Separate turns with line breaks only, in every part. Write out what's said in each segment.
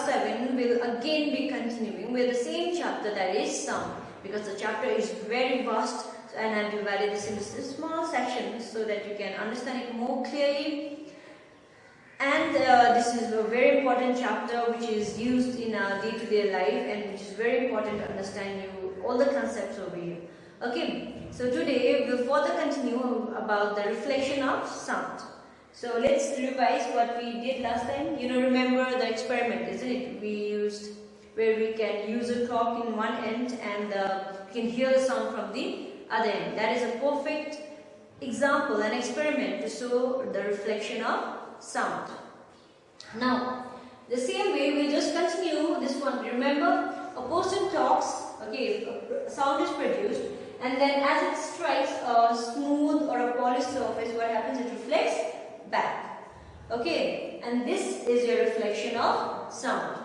class 7 will again be continuing with the same chapter, that is sound, because the chapter is very vast and I have divided this into small sections so that you can understand it more clearly. And this is a very important chapter which is used in our day-to-day life and which is very important to understand all the concepts over here. Okay, so today we'll further continue about the reflection of sound. So let's revise what we did last time. Remember the experiment, isn't it? We used where we can use a clock in one end and we can hear the sound from the other end. That is a perfect example, an experiment to show the reflection of sound. Now, the same way we just continue this one. Remember, a person talks, okay, sound is produced, and then as it strikes a smooth or a polished surface, what happens? It reflects back. Okay, and this is your reflection of sound.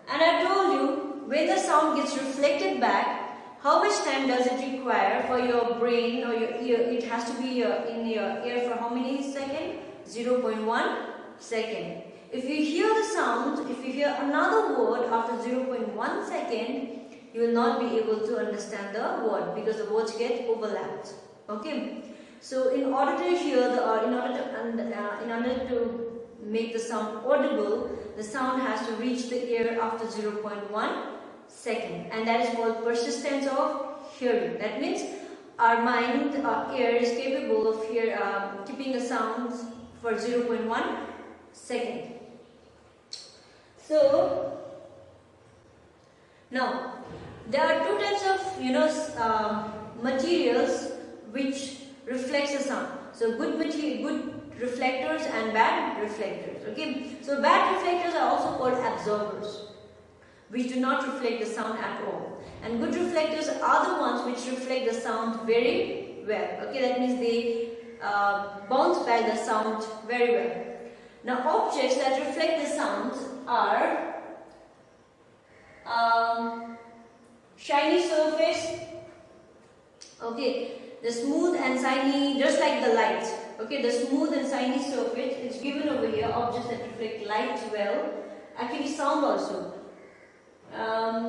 And I told you, when the sound gets reflected back, how much time does it require for your brain or your ear? It has to be in your ear for how many seconds? 0.1 second. If you hear the sound, if you hear another word after 0.1 second, you will not be able to understand the word because the words get overlapped. Okay. So in order to hear in order to make the sound audible, the sound has to reach the ear after 0.1 second, and that is called persistence of hearing. That means our mind, our ear is capable of keeping the sounds for 0.1 second. So now there are two types of materials which reflects the sound. So good reflectors and bad reflectors. Okay. So bad reflectors are also called absorbers, which do not reflect the sound at all. And good reflectors are the ones which reflect the sound very well. Okay, that means they bounce back the sound very well. Now, objects that reflect the sound are shiny surface. Okay, the smooth and shiny, just like the light. Okay, the smooth and shiny surface is given over here. Objects that reflect light well, actually sound also.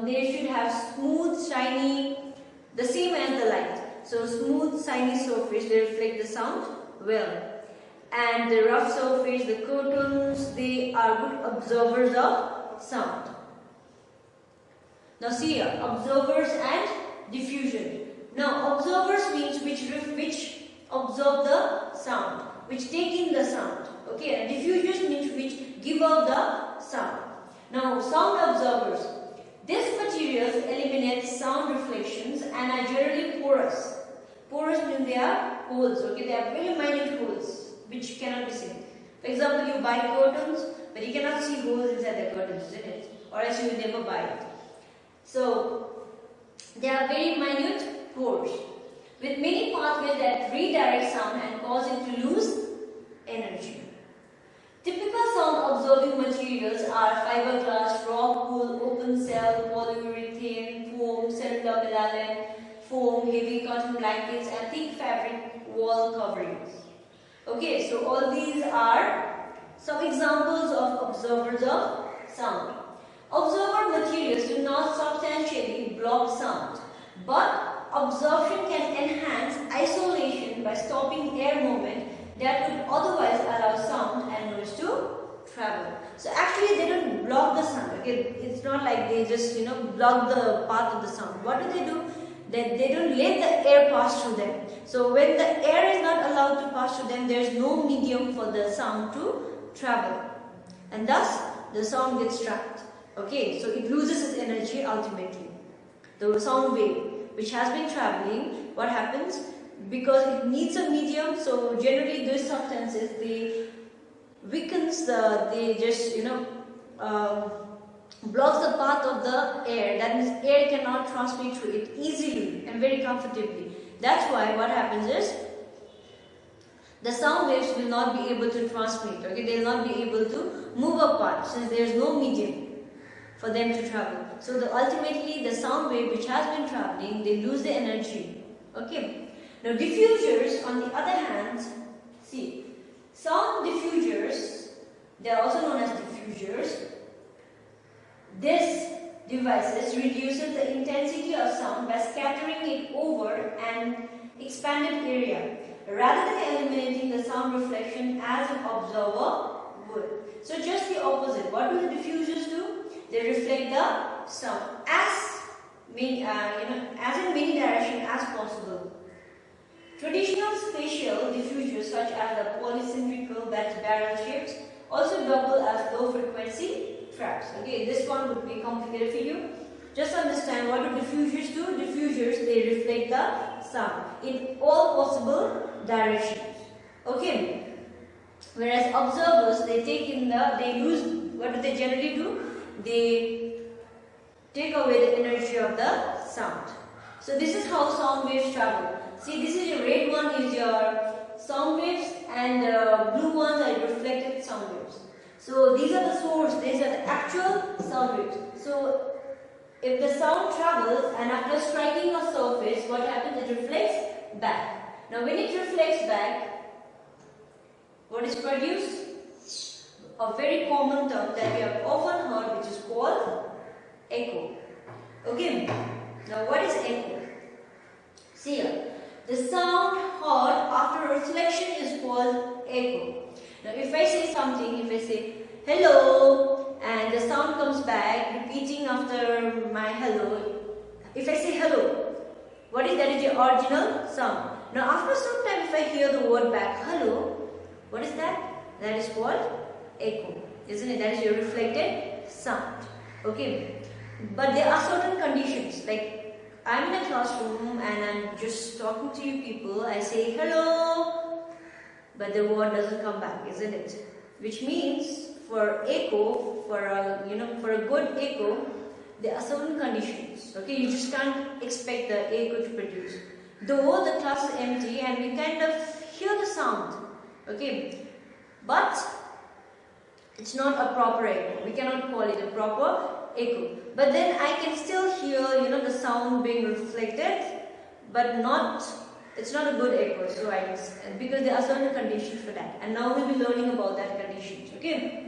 They should have smooth, shiny, the same as the light. So smooth, shiny surface, they reflect the sound well. And the rough surface, the curtains, they are good absorbers of sound. Now see here, observers and diffusion. Now observers means which absorb the sound, which take in the sound. Okay, and diffusers means which give out the sound. Now sound observers. These materials eliminate sound reflections and are generally porous. Porous means they are holes. Okay, they are very minute holes which cannot be seen. For example, you buy curtains, but you cannot see holes inside the curtains, isn't it? Or else you will never buy it. So they are very minute pores with many pathways that redirect sound and cause it to lose energy. Typical sound absorbing materials are fiberglass, rock wool, open cell, polyurethane, foam, cellular melamine, foam, heavy cotton blankets, and thick fabric wall coverings. Okay, so all these are some examples of observers of sound. Observer materials do not substantially block sound, but absorption can enhance isolation by stopping air movement that would otherwise allow sound and noise to travel. So actually they don't block the sound. Okay, it's not like they just block the path of the sound. What do? They don't let the air pass through them. So when the air is not allowed to pass through them, there is no medium for the sound to travel, and thus the sound gets trapped. Okay, so it loses its energy ultimately. The sound wave which has been traveling, what happens? Because it needs a medium, so generally those substances, they weakens they just blocks the path of the air. That means air cannot transmit through it easily and very comfortably. That's why what happens is the sound waves will not be able to transmit. Okay, they will not be able to move apart since there is no medium for them to travel. So ultimately the sound wave which has been traveling, they lose the energy. Okay. Now diffusers, on the other hand, see, sound diffusers, they are also known as diffusers. This devices reduces the intensity of sound by scattering it over an expanded area, rather than eliminating the sound reflection as an observer would. So just the opposite. What do the diffusers do? They reflect the sound as in many directions as possible. Traditional spatial diffusers such as the polycylindrical barrel shapes also double as low frequency traps. Okay, this one would be complicated for you. Just understand what do diffusers do. Diffusers, they reflect the sound in all possible directions. Okay. Whereas observers, they lose, what do they generally do? They take away the energy of the sound. So this is how sound waves travel. See, this is your red one is your sound waves, and blue ones are reflected sound waves. So these are the source, these are the actual sound waves. So if the sound travels and after striking a surface, what happens? It reflects back. Now when it reflects back, what is produced? A very common term that we have often heard, which is called echo. Okay. Now what is echo? See here. The sound heard after reflection is called echo. Now if I say something, if I say hello and the sound comes back repeating after my hello. If I say hello, what is that? Is the original sound. Now after some time if I hear the word back hello, what is that? That is called echo, isn't it? That is your reflected sound. Okay. But there are certain conditions, like I'm in a classroom and I'm just talking to you people. I say hello, but the word doesn't come back, isn't it? Which means for echo, for a good echo, there are certain conditions. Okay, you just can't expect the echo to produce. Though the class is empty and we kind of hear the sound. Okay, but it's not a proper echo. We cannot call it a proper echo. But then I can still hear, the sound being reflected, but it's not a good echo. So because there are certain conditions for that. And now we'll be learning about that conditions. Okay.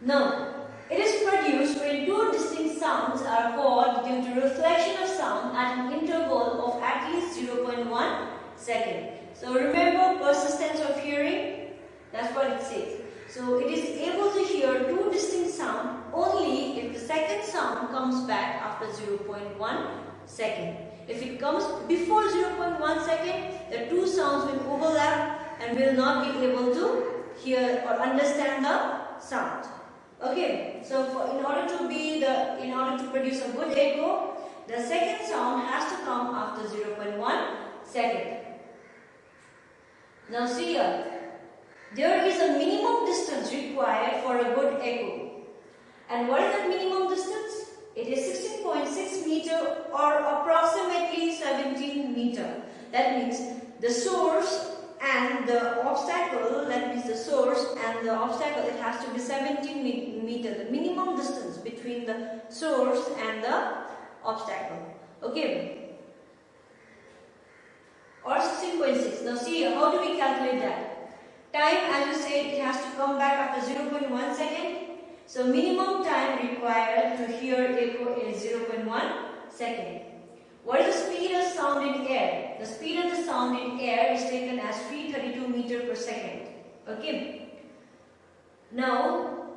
Now, it is produced when two distinct sounds are caught due to reflection of sound at an interval of at least 0.1 second. So remember persistence of hearing? That's what it says. So it is able to hear two distinct sounds only if the second sound comes back after 0.1 second. If it comes before 0.1 second, the two sounds will overlap and will not be able to hear or understand the sound. Okay, so in order to produce a good echo, the second sound has to come after 0.1 second. Now see here. There is a minimum distance required for a good echo. And what is that minimum distance? It is 16.6 meter or approximately 17 meter. That means the source and the obstacle, it has to be 17 meter. The minimum distance between the source and the obstacle. Okay. Or 16.6. Now see, how do we calculate that? Time, as you said, it has to come back after 0.1 second. So minimum time required to hear echo is 0.1 second. What is the speed of sound in air? The speed of the sound in air is taken as 332 meter per second. Okay. Now,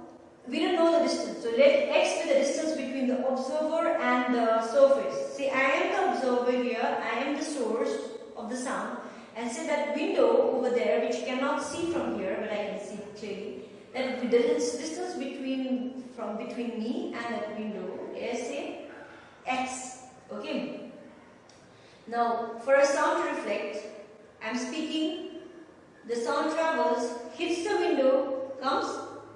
we don't know the distance. So let x be the distance between the observer and the surface. See, I am the observer here. I am the source of the sound. And say that window over there, which you cannot see from here, but I can see clearly, that the distance between me and that window is say x. Okay. Now, for a sound to reflect, I'm speaking. The sound travels, hits the window, comes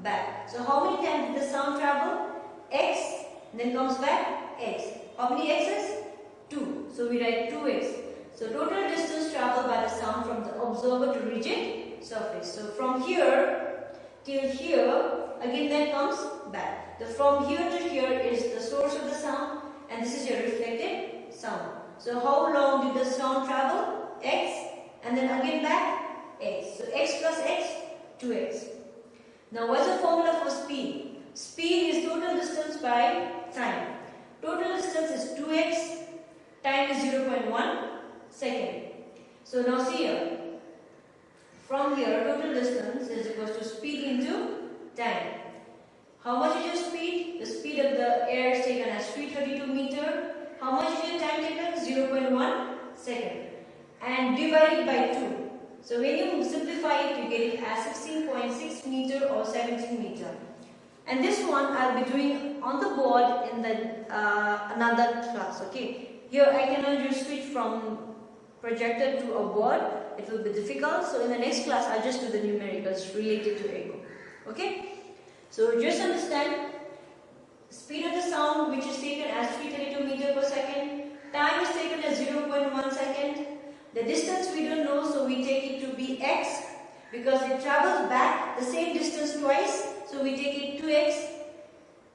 back. So how many times did the sound travel? X, then comes back x. How many x's? 2. So we write 2x. So total distance traveled by the sound from the observer to rigid surface. So from here till here, again that comes back. From here to here is the source of the sound, and this is your reflected sound. So how long did the sound travel? X, and then again back x. So x plus x, 2x. Now what's the formula for speed? Speed is total distance by time. Total distance is 2x, time is 0.1 second. So now see here, from here total distance is equal to speed into time. How much is your speed? The speed of the air is taken as 332 meter. How much is your time taken? 0.1 second. And divided by 2. So when you simplify it, you get it as 16.6 meter or 17 meter. And this one I'll be doing on the board in the another class. Okay. Here I cannot just switch from projector to a board. It will be difficult. So in the next class I'll just do the numericals related to echo. Okay. So just understand, speed of the sound which is taken as 332 meter per second. Time is taken as 0.1 second. The distance we don't know, so we take it to be x because it travels back the same distance twice. So we take it 2x.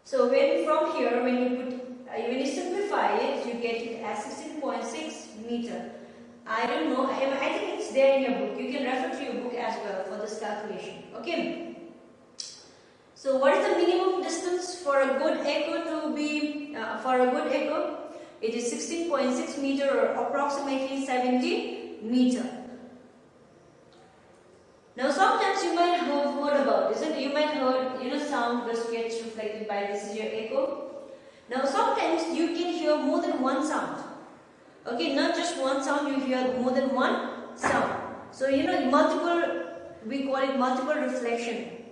So when from here, when you simplify it, you get it as 16.6 meter. I don't know. I think it's there in your book. You can refer to your book as well for this calculation. Okay. So what is the minimum distance for a good echo to be for a good echo? It is 16.6 meter or approximately 70 meter. Now sometimes you might have heard about, isn't it? You might have heard, sound just gets reflected by this is your echo. Now sometimes you can hear more than one sound. Okay, not just one sound, you hear more than one sound. So multiple, we call it multiple reflection.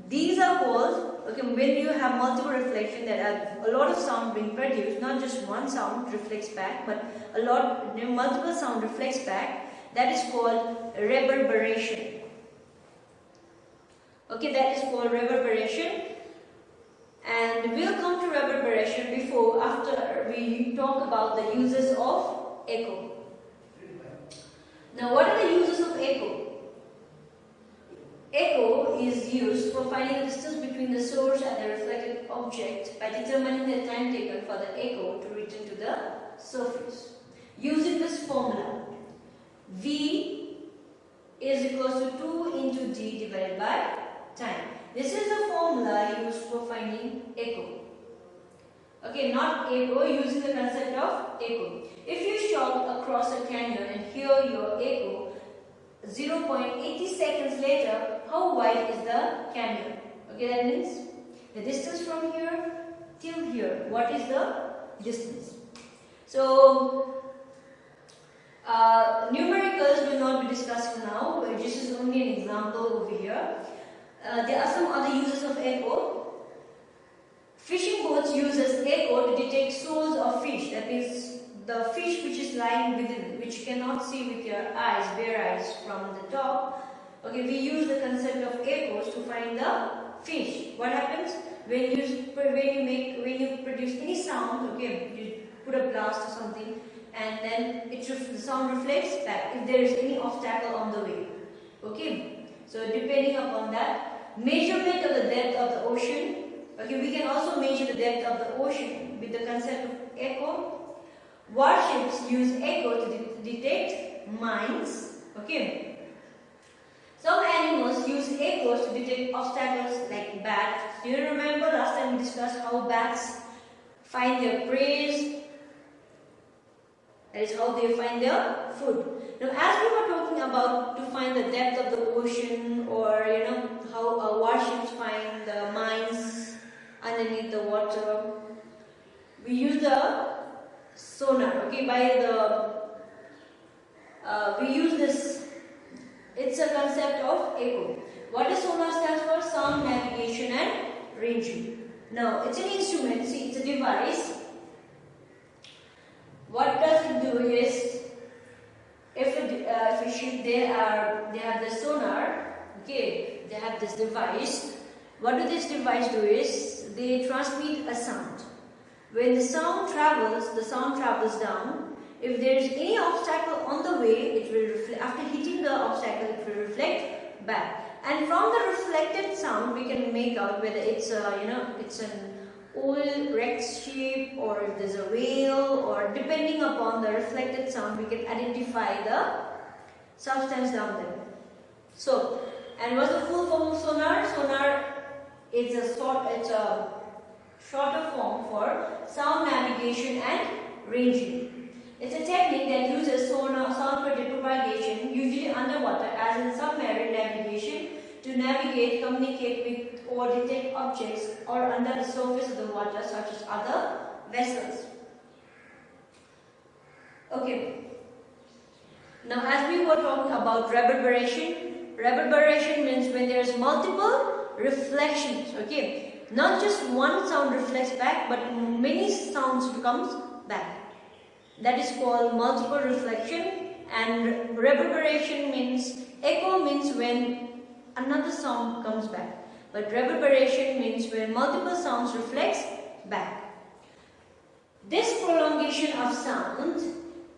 These are called, okay, when you have multiple reflection, there are a lot of sound being produced, not just one sound reflects back, but multiple sound reflects back. That is called reverberation. Okay, that is called reverberation. And we'll come to reverberation after we talk about the uses of echo. Now, what are the uses of echo? Echo is used for finding the distance between the source and the reflected object by determining the time taken for the echo to return to the surface. Using this formula, V is equal to 2 into D divided by time. This is the formula used for finding echo. Okay, not echo, using the concept of echo. If you shout across a canyon and hear your echo 0.80 seconds later, how wide is the canyon? Okay, that means the distance from here till here. What is the distance? So, numericals will not be discussed for now. This is only an example over here. There are some other uses of echo. Fishing boats uses echo to detect shoals of fish. That means the fish which is lying within, which cannot see with your eyes, bare eyes from the top. Okay, we use the concept of echoes to find the fish. What happens when you produce any sound? Okay, you put a blast or something, and then the sound reflects back if there is any obstacle on the way. Okay, so depending upon that, measurement of the depth of the ocean. Okay, we can also measure the depth of the ocean with the concept of echo. Warships use echo to detect mines. Okay. Some animals use echoes to detect obstacles like bats. Do you remember last time we discussed how bats find their prey? That is how they find their food. Now, as we were talking about to find the depth of the ocean, or how warships find the mines underneath the water, we use the sonar. Okay, we use this. It's a concept of echo. What does sonar stands for? Sound navigation and ranging. Now, it's an instrument. See, it's a device. What does it do is, if a ship they have the sonar. Okay, they have this device. What do this device do is they transmit a sound. When the sound travels down. If there is any obstacle on the way, it will reflect. After hitting the obstacle, it will reflect back. And from the reflected sound, we can make out whether it's an oil wrecked ship, or if there's a whale, or depending upon the reflected sound, we can identify the substance down there. So, and what's the full form of sonar? Sonar It's a shorter form for sound navigation and ranging. It's a technique that uses sound propagation, usually underwater, as in submarine navigation, to navigate, communicate with, or detect objects or under the surface of the water, such as other vessels. Okay. Now, as we were talking about reverberation means when there is multiple reflections. Okay, not just one sound reflects back, but many sounds comes back. That is called multiple reflection. And reverberation means, echo means when another sound comes back, but reverberation means when multiple sounds reflects back. This prolongation of sound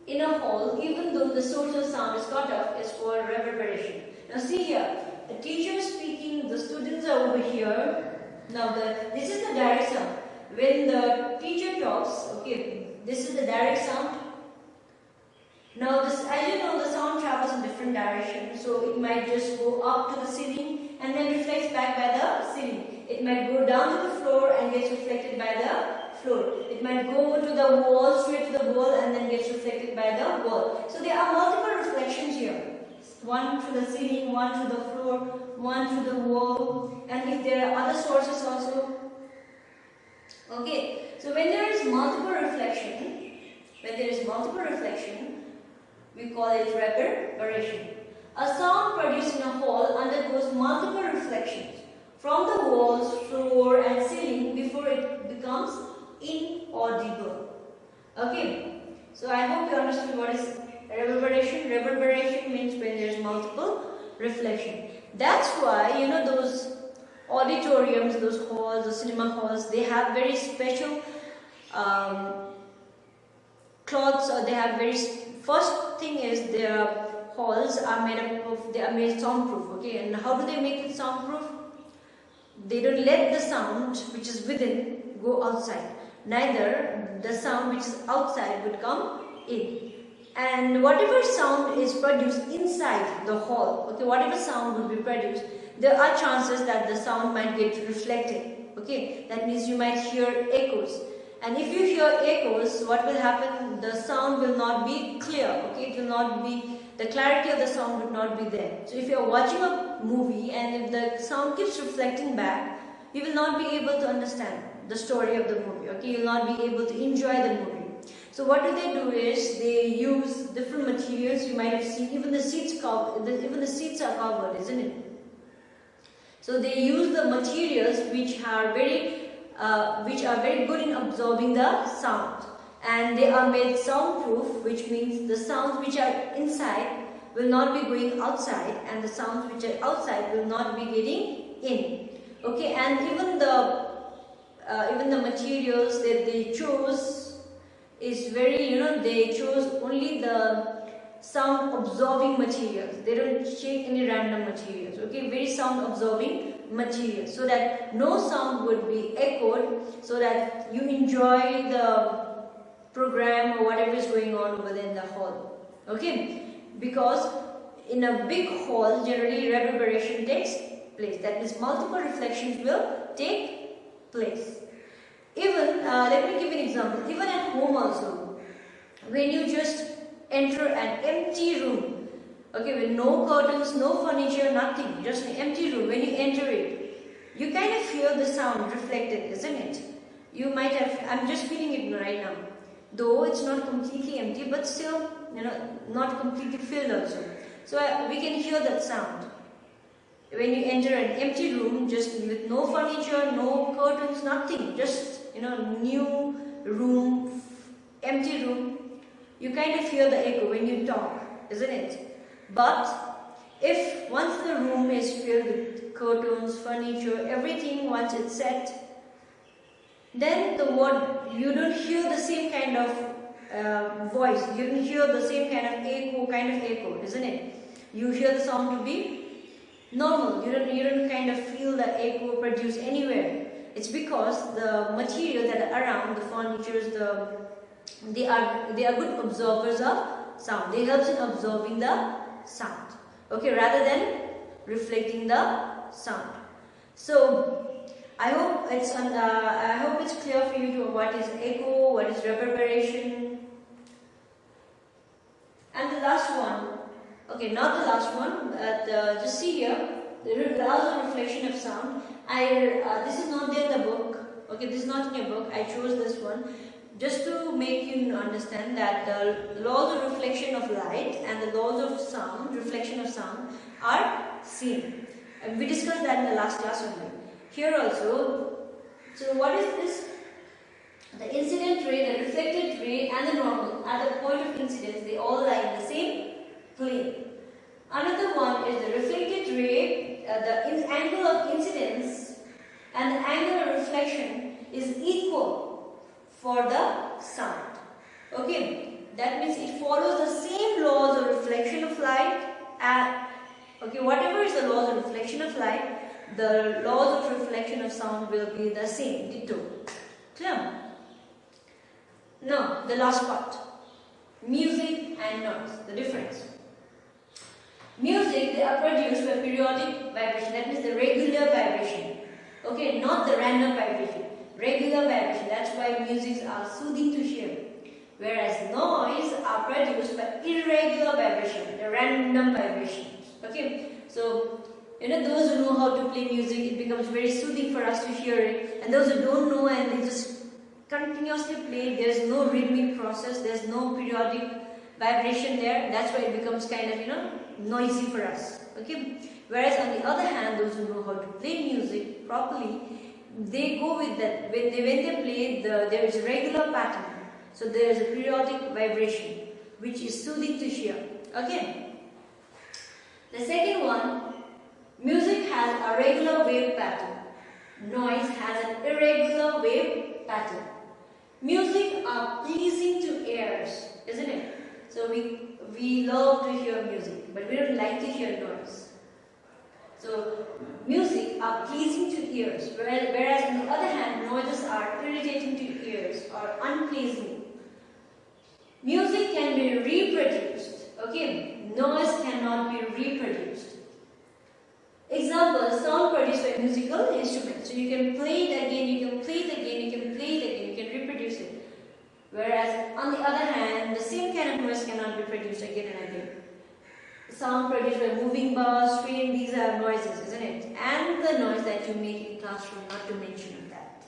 in a hall, even though the source of sound is cut off, is called reverberation. Now see here, the teacher is speaking, the students are over here. Now this is the direct sound. When the teacher talks, okay, this is the direct sound. Now this, as you know, the sound travels in different directions, so it might just go up to the ceiling and then reflects back by the ceiling. It might go down to the floor and gets reflected by the floor. It might go to the wall, straight to the wall, and then gets reflected by the wall. So there are multiple reflections here. One to the ceiling, one to the floor, one to the wall, and if there are other sources also. Okay, so when there is multiple reflection, we call it reverberation. A sound produced in a hall undergoes multiple reflections from the walls, floor, and ceiling before it becomes inaudible. Okay, so I hope you understood what is reverberation. Reverberation means when there is multiple reflection. That's why, you know, those auditoriums, those halls, the cinema halls, they have very special cloths, or they have very, first thing is their halls are made up of, they are made soundproof. Okay, and how do they make it soundproof? They don't let the sound which is within go outside, neither the sound which is outside would come in. And whatever sound is produced inside the hall, okay, whatever sound would be produced, there are chances that the sound might get reflected. Okay, that means you might hear echoes. And if you hear echoes, what will happen? The sound will not be clear. Okay, it will not be, the clarity of the sound would not be there. So if you are watching a movie and if the sound keeps reflecting back, you will not be able to understand the story of the movie. Okay, you will not be able to enjoy the movie. So what do is they use different materials. You might have seen even the seats are covered, isn't it? So they use the materials which are very good in absorbing the sound, and they are made soundproof, which means the sounds which are inside will not be going outside, and the sounds which are outside will not be getting in. Okay, and even the materials that they chose is very, you know, they chose only the sound absorbing materials. They don't take any random materials. Okay, very sound absorbing materials, so that no sound would be echoed, so that you enjoy the program or whatever is going on over there in the hall. Okay, because in a big hall generally reverberation takes place. That means multiple reflections will take place. Even let me give an example. Even at home also, when you just enter an empty room, okay, with no curtains, no furniture, nothing, just an empty room, when you enter it, you kind of feel the sound reflected, isn't it? You might have, I'm just feeling it right now, though it's not completely empty, but still, you know, not completely filled also. So we can hear that sound. When you enter an empty room, just with no furniture, no curtains, nothing, just, you know, new room, empty room, you kind of hear the echo when you talk, isn't it? But if once the room is filled with curtains, furniture, everything, once it's set, then you don't hear the same kind of voice, you don't hear the same kind of echo, isn't it? You hear the sound to be normal. You don't kind of feel the echo produced anywhere. It's because the materials that are around, the furnitures, they are good absorbers of sound. They help in absorbing the sound. Okay, rather than reflecting the sound. So I hope it's clear for you to what is echo, what is reverberation. And the last one, okay, not the last one, but just see here, the laws of reflection of sound. This is not there in the book. Okay, this is not in your book. I chose this one just to make you understand that the laws of reflection of light and the laws of sound, reflection of sound, are same. And we discussed that in the last class only. Here also, so what is this? The incident ray, the reflected ray and the normal at the point of incidence, they all lie in the same plane. Another one is the reflected ray, the angle of incidence and the angle of reflection is equal for the sound. Okay, that means it follows the same laws of reflection of light. Okay, whatever is the laws of reflection of light, the laws of reflection of sound will be the same, ditto. Clear? Now, the last part, music and noise, the difference. Music, they are produced by periodic vibration, that means the regular vibration. Okay, not the random vibration, regular vibration. That's why musics are soothing to hear. Whereas noise are produced by irregular vibration, the random vibrations. Okay, so those who know how to play music, it becomes very soothing for us to hear it. And those who don't know and they just continuously play, there's no rhythmic process, there's no periodic vibration there. That's why it becomes kind of noisy for us. Okay. Whereas on the other hand, those who know how to play music properly, they go with that. When they play, there is a regular pattern. So there is a periodic vibration which is soothing to hear. Okay. The second one, music has a regular wave pattern. Noise has an irregular wave pattern. Music are pleasing to ears, isn't it? So we love to hear music, but we don't like to hear noise. So music are pleasing to ears, whereas on the other hand, noises are irritating to ears or unpleasing. Music can be reproduced, okay? Noise cannot be reproduced. Example, sound produced by musical instruments. So you can play it again, you can play it again, you can play it again, you can reproduce it. Whereas on the other hand, the same kind of noise cannot be produced again and again. Sound produced by moving bars, string, these are noises, isn't it? And the noise that you make in classroom, not to mention that.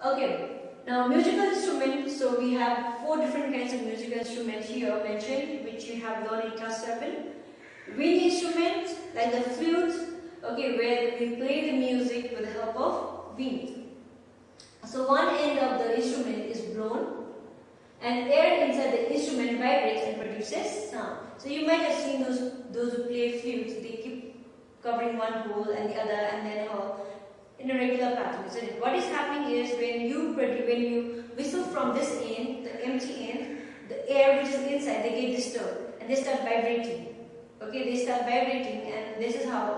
Okay. Now, musical instruments, so we have 4 different kinds of musical instruments here mentioned, which you have learned in class 7. Wind instruments, like the flute, okay, where we play the music with the help of wind. So one end of the instrument is blown, and air inside the instrument vibrates and produces sound. So you might have seen those who play flutes, they keep covering one hole and the other, and then in a regular pattern, isn't it? What is happening is when you whistle from this end, the empty end, the air which is inside, they get disturbed and they start vibrating. Okay, they start vibrating, and this is how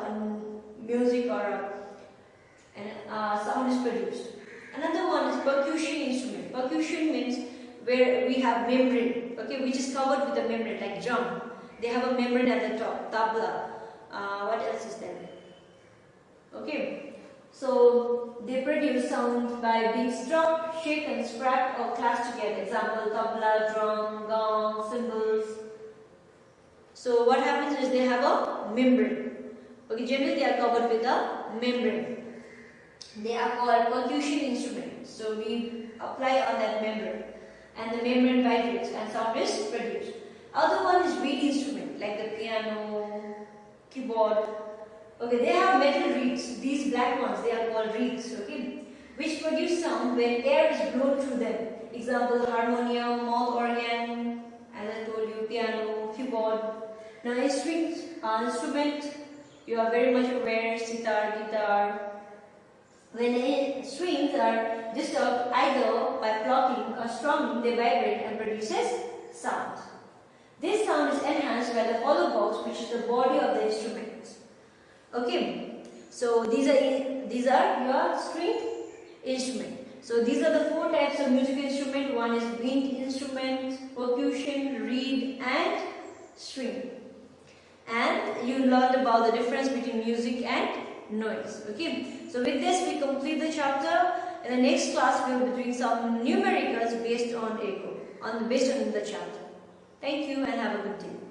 music or sound is produced. Another one is percussion instrument. Percussion means where we have membrane, okay, which is covered with a membrane, like drum. They have a membrane at the top, tabla. What else is there? Okay, so they produce sound by being struck, shaken, scratched, or clashed together. Example, tabla, drum, gong, cymbals. So what happens is they have a membrane. Okay, generally they are covered with a membrane. They are called percussion instruments. So we apply on that membrane, and the membrane vibrates and sound is produced. Other one is reed instrument, like the piano, keyboard. Okay, they have metal reeds. These black ones, they are called reeds. Okay, which produce sound when air is blown through them. Example, harmonium, mouth organ, as I told you, piano, keyboard. Now, instrument, you are very much aware, sitar, guitar. When the strings are disturbed either by plucking or strumming, they vibrate and produces sound. This sound is enhanced by the hollow box, which is the body of the instrument. Okay, so these are your string instrument. So these are the 4 types of musical instrument. One is wind instrument, percussion, reed, and string. And you learned about the difference between music and noise. Okay, so with this we complete the chapter. In the next class we will be doing some numericals based on echo, based on the chapter. Thank you and have a good day.